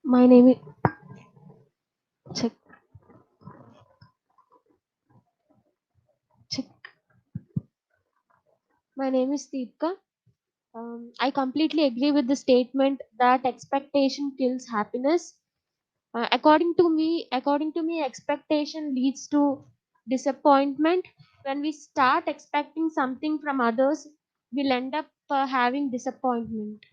My name is check check. My name is Deepka. I completely agree with the statement that expectation kills happiness. According to me, expectation leads to disappointment. When we start expecting something from others, we'll end up having disappointment.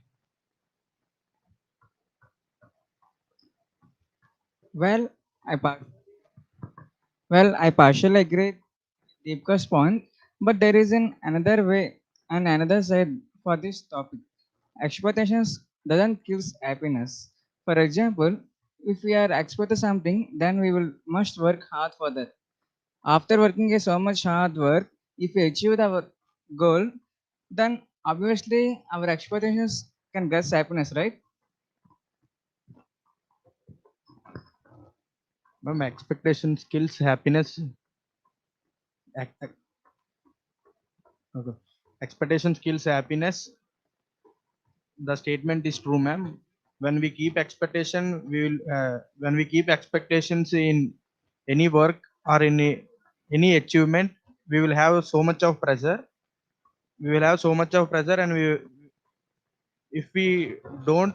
Well, I par- I partially agree with Deepka's point, but there is another way and another side for this topic. Expectations doesn't kill happiness. For example, if we are expecting something, then we will must work hard for that. After working so much hard work, if we achieve our goal, then obviously our expectations can get happiness, right? Ma'am, expectation skills happiness. Ac- okay. Expectation skills happiness. The statement is true, ma'am. When we keep expectation, we will. When we keep expectations in any work or any achievement, we will have so much of pressure. We will have so much of pressure, and if we don't,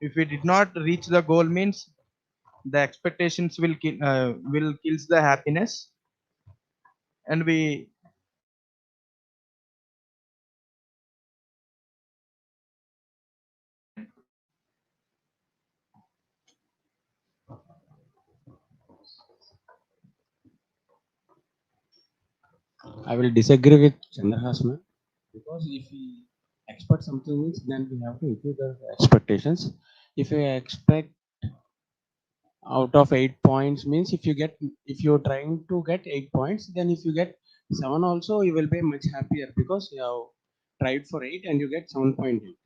if we did not reach the goal, means the expectations will kills the happiness, and we I will disagree with Chandrahasman because if we expect something means then we have to achieve the expectations. If you expect out of 8 points means if you're trying to get 8 points, then if you get seven also you will be much happier because you have tried for 8 and you get 7.8.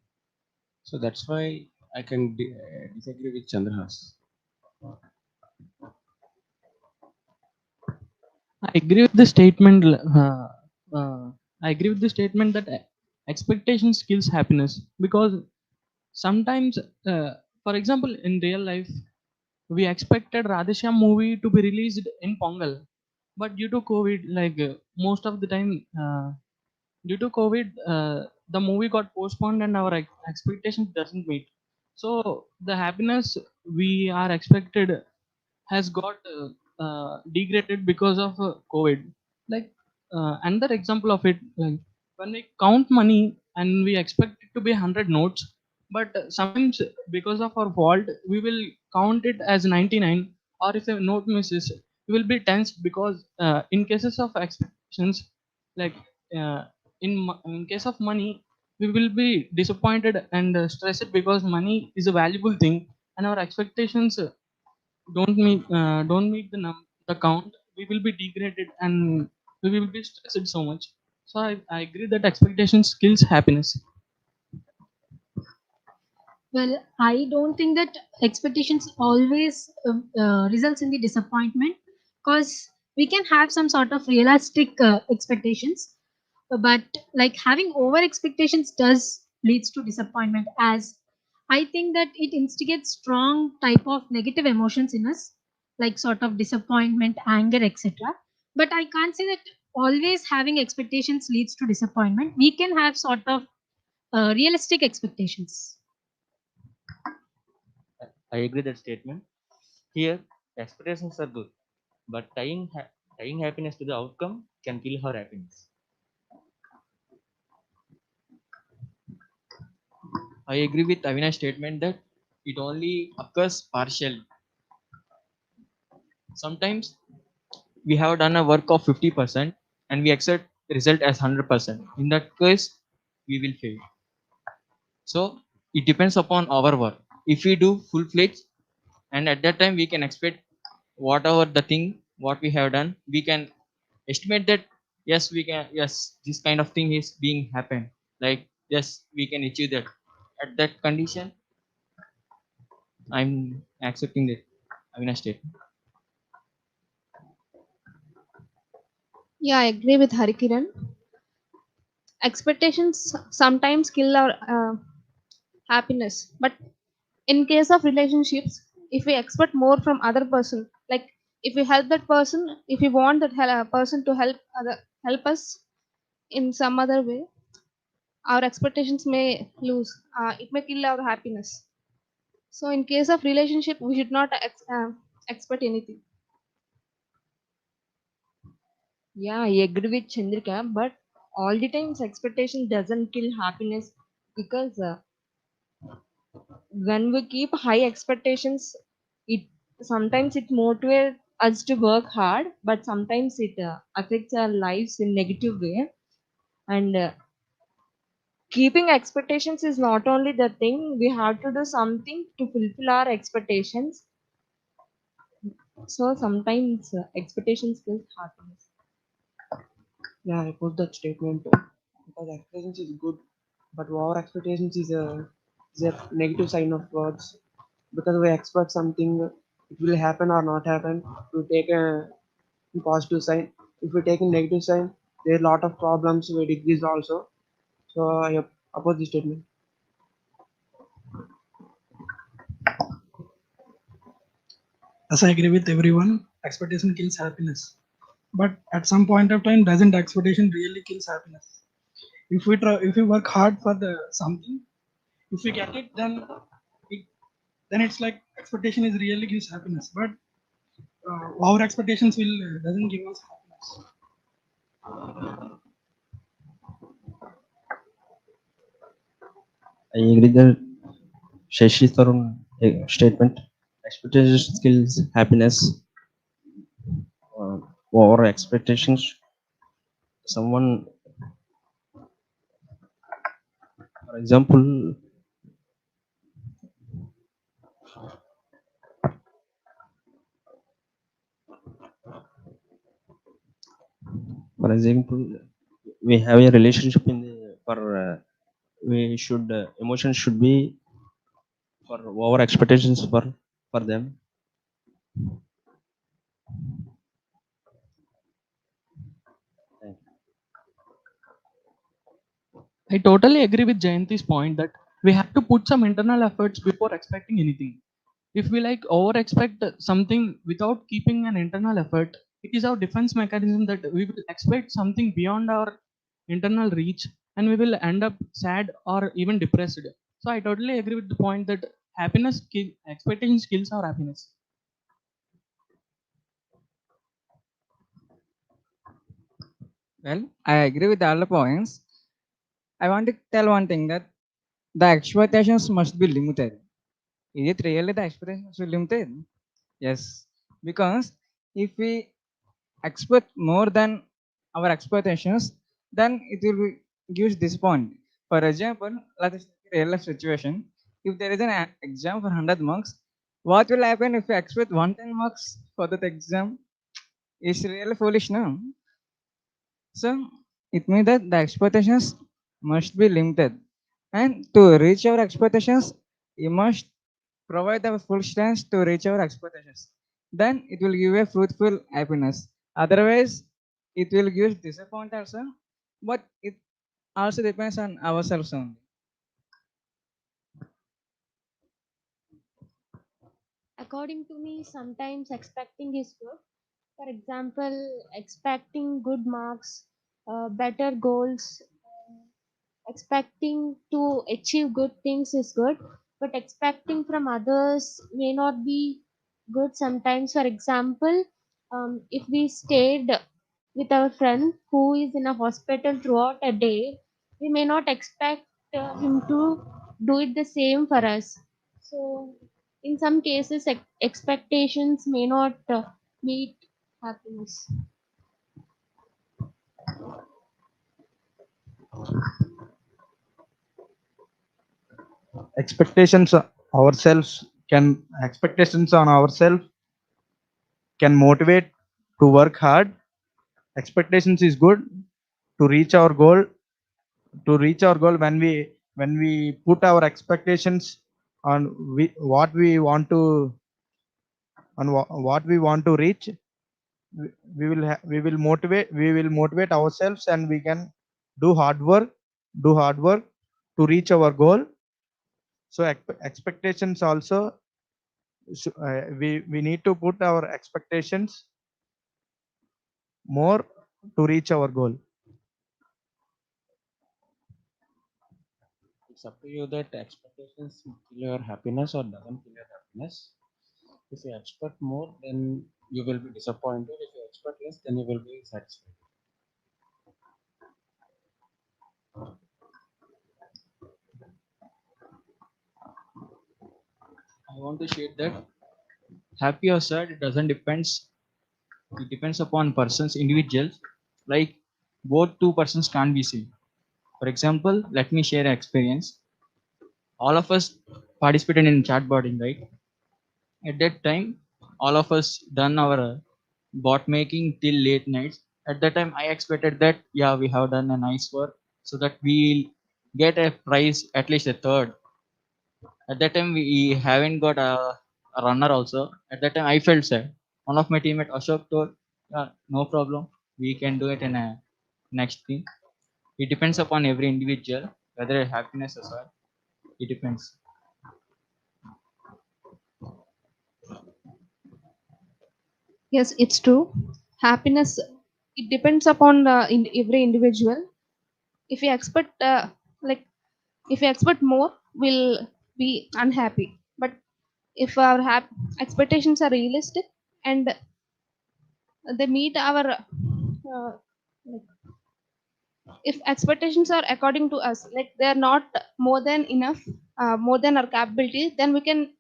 So that's why I can disagree with Chandrahas. I agree with the statement. I agree with the statement that expectations kills happiness because sometimes, for example, in real life, we expected Radheshyam movie to be released in Pongal, but due to COVID, most of the time, due to COVID, the movie got postponed and our expectations doesn't meet. So the happiness we are expected has got degraded because of COVID. Like another example of it, like when we count money and we expect it to be 100 notes, but sometimes because of our fault, we will count it as 99, or if a note misses, we will be tense because in cases of expectations, like uh, in case of money, we will be disappointed and stressed because money is a valuable thing and our expectations don't meet the count, we will be degraded and we will be stressed so much. So I agree that expectations kills happiness. Well, I don't think that expectations always results in the disappointment, because we can have some sort of realistic expectations, but like having over expectations does leads to disappointment, as I think that it instigates strong type of negative emotions in us, like sort of disappointment, anger, etc. But I can't say that always having expectations leads to disappointment. We can have sort of realistic expectations. I agree that statement. Here, expectations are good, but tying happiness to the outcome can kill her happiness. I agree with Avinash's statement that it only occurs partially. Sometimes we have done a work of 50% and we accept result as 100%. In that case, we will fail. So it depends upon our work. If we do full fledged, and at that time we can expect whatever the thing what we have done, we can estimate that yes we can, yes this kind of thing is being happen, like yes we can achieve that. At that condition, I'm accepting that Avinash statement. Yeah, I agree with Harikiran. Expectations sometimes kill our happiness, but In case of relationships, if we expect more from other person, like if we help that person, if we want that person to help us in some other way, our expectations may lose. It may kill our happiness. So in case of relationship, we should not expect anything. Yeah, I agree with Chandrika, but all the times expectation doesn't kill happiness because when we keep high expectations, it sometimes it motivates us to work hard, but sometimes it affects our lives in negative way. And keeping expectations is not only the thing we have to do something to fulfill our expectations. So sometimes expectations kills happiness. Yeah, I oppose that statement because expectations is good, but over expectations is a negative sign of words because we expect something, it will happen or not happen. We take a positive sign. If we take a negative sign, there are a lot of problems we decrease also. So I oppose this statement. As I agree with everyone, expectation kills happiness. But at some point of time, doesn't expectation really kills happiness? If we work hard for the something, if we get it, it, then it's like expectation is really gives happiness. But our expectations will doesn't give us happiness. I agree that Shashi Tarun statement. Expectations skills happiness over expectations. Someone, for example, for example, we have a relationship in the, for we should emotions should be for our expectations for them. I totally agree with Jayanti's point that we have to put some internal efforts before expecting anything. If we like over expect something without keeping an internal effort, it is our defense mechanism that we will expect something beyond our internal reach and we will end up sad or even depressed. So I totally agree with the point that expectation kills our happiness. Well, I agree with all the points. I want to tell one thing that the expectations must be limited. Is it really the expectations will limited? Yes, because if we expect more than our expectations, then it will be, gives disappoint. For example, let us take a real life situation. If there is an exam for 100 marks, what will happen if we expect 110 marks for that exam? It's really foolish now. So it means that the expectations must be limited. And to reach our expectations, you must provide the full strength to reach our expectations. Then it will give a fruitful happiness. Otherwise, it will give disappointment also. But it also depends on ourselves only. According to me, sometimes expecting is good. For example, expecting good marks, better goals, expecting to achieve good things is good, but expecting from others may not be good sometimes. For example, if we stayed with our friend who is in a hospital throughout a day, we may not expect him to do it the same for us. So, in some cases, expectations may not meet happiness. Expectations ourselves can expectations on ourselves can motivate to work hard. Expectations is good to reach our goal. To reach our goal, when we put our expectations on what we want to what we want to reach, we will motivate ourselves and we can do hard work do hard work to reach our goal. So expectations also, we need to put our expectations more to reach our goal. It's up to you that expectations kill your happiness or doesn't kill your happiness. If you expect more, then you will be disappointed. If you expect less, then you will be satisfied. I want to share that happy or sad, it doesn't depends. It depends upon persons, individuals. Like both two persons can't be same. For example, let me share an experience. All of us participated in chatbotting, right? At that time, all of us done our bot making till late nights. At that time, I expected that yeah, we have done a nice work, so that we'll get a prize, at least a third. At that time, we haven't got a runner also. At that time, I felt sad. One of my teammate Ashok told, no problem, we can do it in a next thing. It depends upon every individual whether happiness or sad. It depends. Yes, it's true. Happiness, it depends upon every individual. If we expect like if we expect more, we'll be unhappy. But if our expectations are realistic and they meet our like, if expectations are according to us, like they are not more than enough, more than our capability, then we can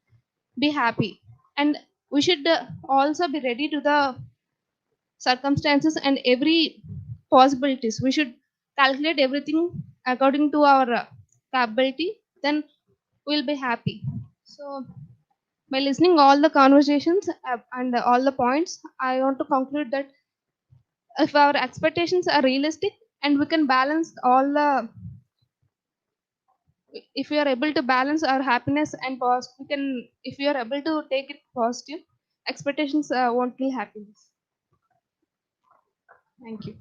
be happy. And we should also be ready to the circumstances and every possibilities. We should calculate everything according to our capability, then we'll be happy. So by listening all the conversations and all the points, I want to conclude that if our expectations are realistic and we can balance all the, if we are able to balance our happiness and we can, if we are able to take it positive, expectations won't kill happiness. Thank you.